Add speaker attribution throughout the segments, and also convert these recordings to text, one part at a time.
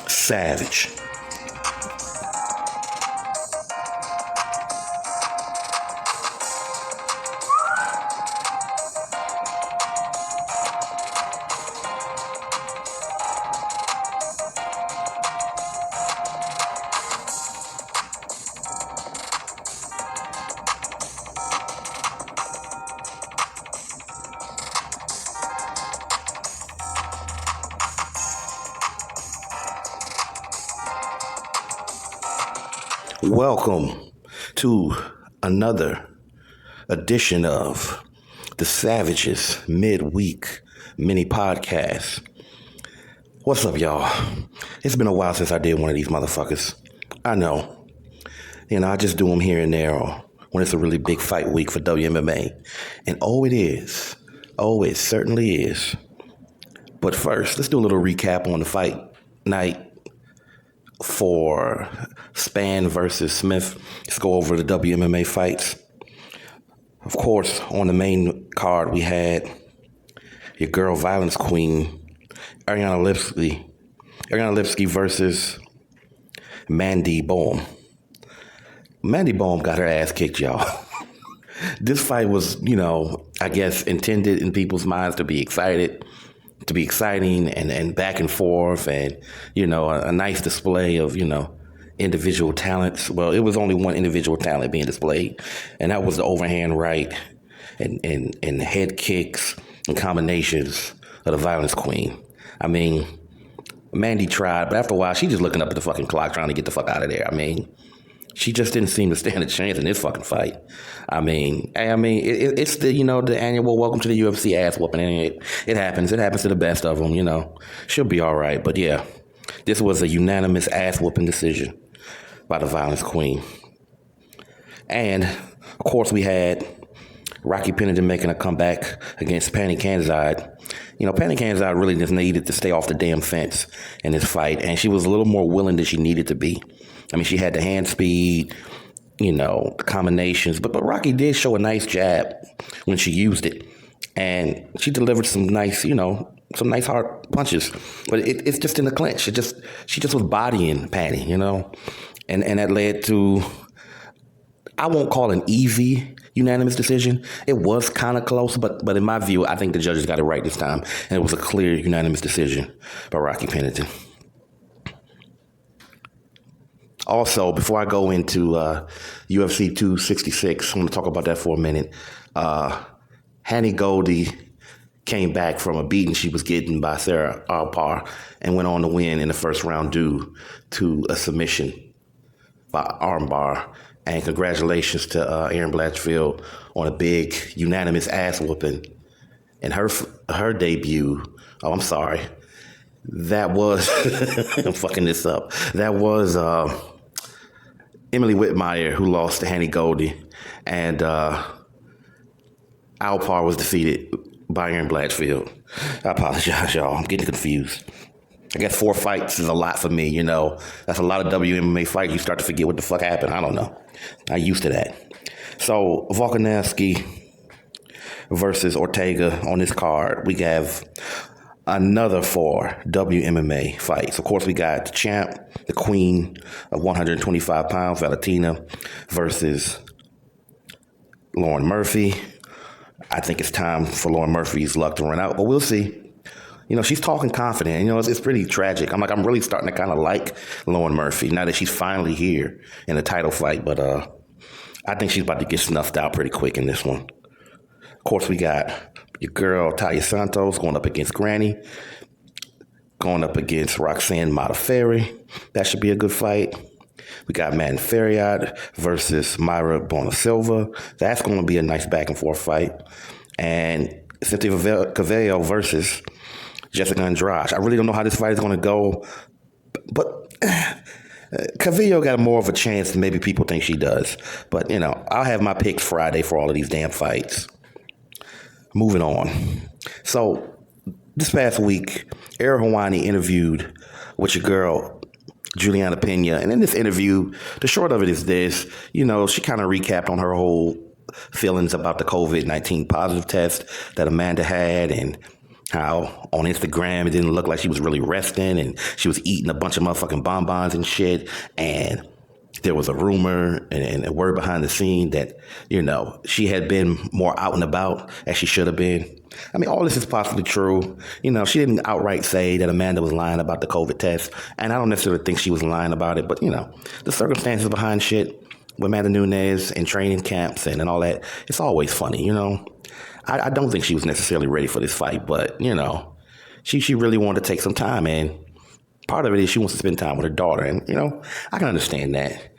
Speaker 1: Savage. Welcome to another edition of the Savages Midweek mini podcast. What's up, y'all? It's been a while since I did one of these motherfuckers. I know. I just do them here and there when it's a really big fight week for WMMA. And it is. It certainly is. But first, let's do a little recap on the fight night for Spann versus Smith. Let's go over the WMMA fights. Of course, on the main card, we had your girl violence queen, Ariana Lipski versus Mandy Bohm. Mandy Bohm got her ass kicked, y'all. This fight was, I guess intended in people's minds to be exciting and back and forth and, a nice display of, individual talents. Well, it was only one individual talent being displayed, and that was the overhand right and head kicks and combinations of the violence queen. I mean, Mandy tried, but after a while, she just looking up at the fucking clock trying to get the fuck out of there. I mean, she just didn't seem to stand a chance in this fucking fight. It's the, the annual welcome to the UFC ass whooping. And it happens. It happens to the best of them, She'll be all right. But yeah, this was a unanimous ass whooping decision by the violence queen. And of course, we had Rocky Pennington making a comeback against Pannie Kanzide. Pannie Kanzide really just needed to stay off the damn fence in this fight, and she was a little more willing than she needed to be. I mean, she had the hand speed, the combinations, but Rocky did show a nice jab when she used it, and she delivered some nice, some nice hard punches. But it's just in the clinch. She just was bodying Pannie, and that led to, I won't call it an easy unanimous decision. It was kind of close, but in my view, I think the judges got it right this time, and it was a clear unanimous decision by Rocky Pennington. Also, before I go into UFC 266, I want to talk about that for a minute. Hanny Goldie came back from a beating she was getting by Sarah Alpar and went on to win in the first round due to a submission by armbar. And congratulations to Erin Blatchfield on a big unanimous ass whooping. And her debut, that was, I'm fucking this up. That was Emily Whitmire, who lost to Hanny Goldie. And Alpar was defeated by Erin Blatchfield. I apologize, y'all. I'm getting confused. I guess 4 fights is a lot for me, That's a lot of WMMA fights. You start to forget what the fuck happened. I don't know. I'm used to that. So, Volkanovski versus Ortega on this card. We have another 4 WMMA fights. Of course, we got the champ, the queen of 125 pounds, Valentina, versus Lauren Murphy. I think it's time for Lauren Murphy's luck to run out, but we'll see. She's talking confident. It's pretty tragic. I'm really starting to kind of like Lauren Murphy now that she's finally here in the title fight. But I think she's about to get snuffed out pretty quick in this one. Of course, we got your girl, Talia Santos, going up against Granny, going up against Roxanne Modafferi. That should be a good fight. We got Matt Ferriot versus Myra Bonasilva. That's going to be a nice back and forth fight. And Cynthia Cavello versus Jessica Andrade. I really don't know how this fight is going to go, but Cavillo got more of a chance than maybe people think she does. But, I'll have my picks Friday for all of these damn fights. Moving on. So, this past week, Ariel Helwani interviewed with your girl, Juliana Pena. And in this interview, the short of it is this, she kind of recapped on her whole feelings about the COVID-19 positive test that Amanda had, and how on Instagram it didn't look like she was really resting, and she was eating a bunch of motherfucking bonbons and shit. And there was a rumor and a word behind the scene that, she had been more out and about as she should have been. I mean, all this is possibly true. She didn't outright say that Amanda was lying about the COVID test, and I don't necessarily think she was lying about it, but, the circumstances behind shit with Amanda Nunes and training camps and all that, it's always funny, I don't think she was necessarily ready for this fight, but, she really wanted to take some time, and part of it is she wants to spend time with her daughter, and, I can understand that.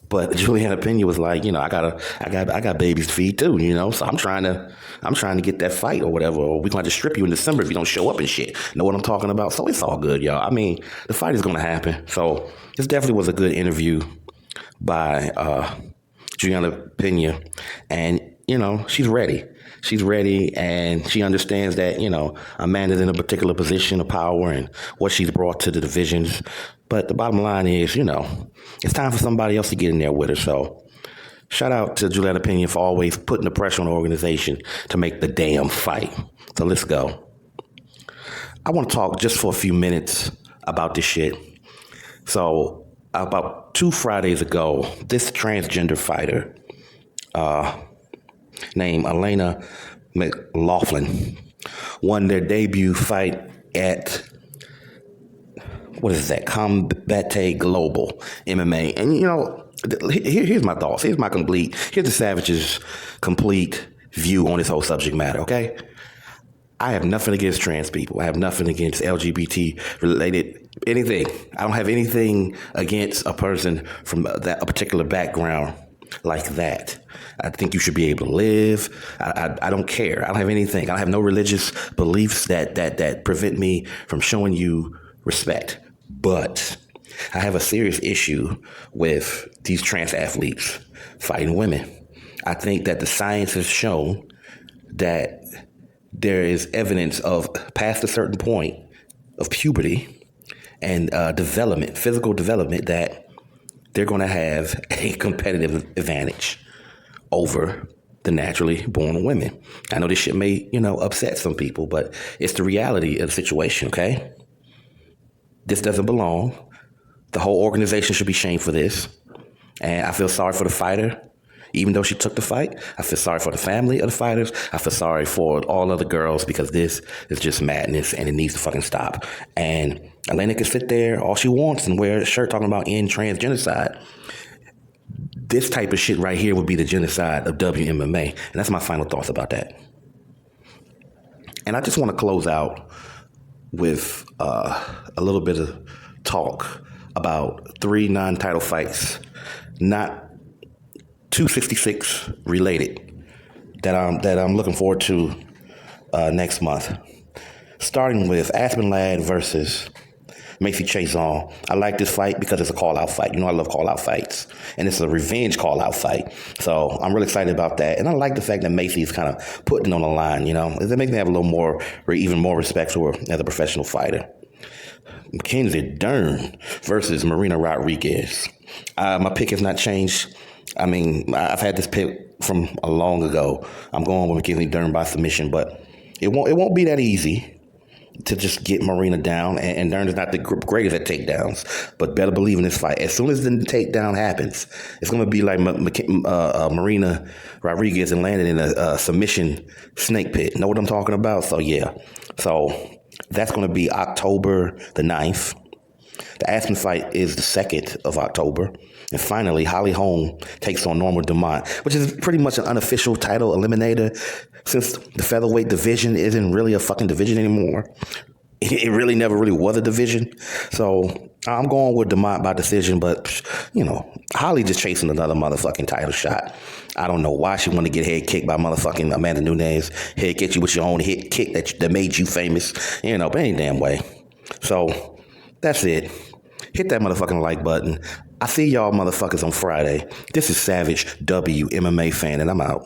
Speaker 1: But Juliana Pena was like, I got babies to feed too, so I'm trying to get that fight or whatever, or we're going to strip you in December if you don't show up and shit. Know what I'm talking about? So it's all good, y'all. I mean, the fight is going to happen. So this definitely was a good interview by Juliana Pena, and, she's ready. She's ready, and she understands that, Amanda's in a particular position of power and what she's brought to the divisions. But the bottom line is, it's time for somebody else to get in there with her. So shout out to Juliana Pena for always putting the pressure on the organization to make the damn fight. So let's go. I want to talk just for a few minutes about this shit. So about 2 Fridays ago, this transgender fighter named Elena McLaughlin won their debut fight at, Combate Global MMA. And, here's my thoughts. Here's the Savage's complete view on this whole subject matter, okay? I have nothing against trans people. I have nothing against LGBT-related anything. I don't have anything against a person from a particular background like that. I think you should be able to live. I don't care. I don't have anything. I don't have no religious beliefs that prevent me from showing you respect. But I have a serious issue with these trans athletes fighting women. I think that the science has shown that there is evidence of past a certain point of puberty and development, physical development, that they're going to have a competitive advantage over the naturally born women. I know this shit may, upset some people, but it's the reality of the situation, okay? This doesn't belong. The whole organization should be shamed for this. And I feel sorry for the fighter, even though she took the fight. I feel sorry for the family of the fighters. I feel sorry for all other girls, because this is just madness and it needs to fucking stop. And Elena can sit there all she wants and wear a shirt talking about end trans genocide. This type of shit right here would be the genocide of WMMA. And that's my final thoughts about that. And I just want to close out with a little bit of talk about 3 non-title fights, not 266 related, that I'm looking forward to next month. Starting with Aspen Ladd versus Macy Chiasson. I like this fight because it's a call-out fight. I love call-out fights. And it's a revenge call-out fight. So I'm really excited about that. And I like the fact that Macy is kind of putting it on the line, It makes me have a little more, or even more respect for her as a professional fighter. Mackenzie Dern versus Marina Rodriguez. My pick has not changed. I mean, I've had this pick from a long ago. I'm going with Mackenzie Dern by submission, but it won't be that easy to just get Marina down, and Dern is not the greatest at takedowns, but better believe in this fight. As soon as the takedown happens, it's going to be like Marina Rodriguez and landed in a submission snake pit. Know what I'm talking about? So, yeah. So, that's going to be October the 9th. The Aspen fight is the 2nd of October. And finally, Holly Holm takes on Norma Dumont, which is pretty much an unofficial title eliminator, since the featherweight division isn't really a fucking division anymore. It really never really was a division. So I'm going with Dumont by decision, but, Holly just chasing another motherfucking title shot. I don't know why she wanted to get head kicked by motherfucking Amanda Nunes. Head kick you with your own head kick that made you famous, but any damn way. So that's it. Hit that motherfucking like button. I see y'all motherfuckers on Friday. This is Savage WMMA Fan, and I'm out.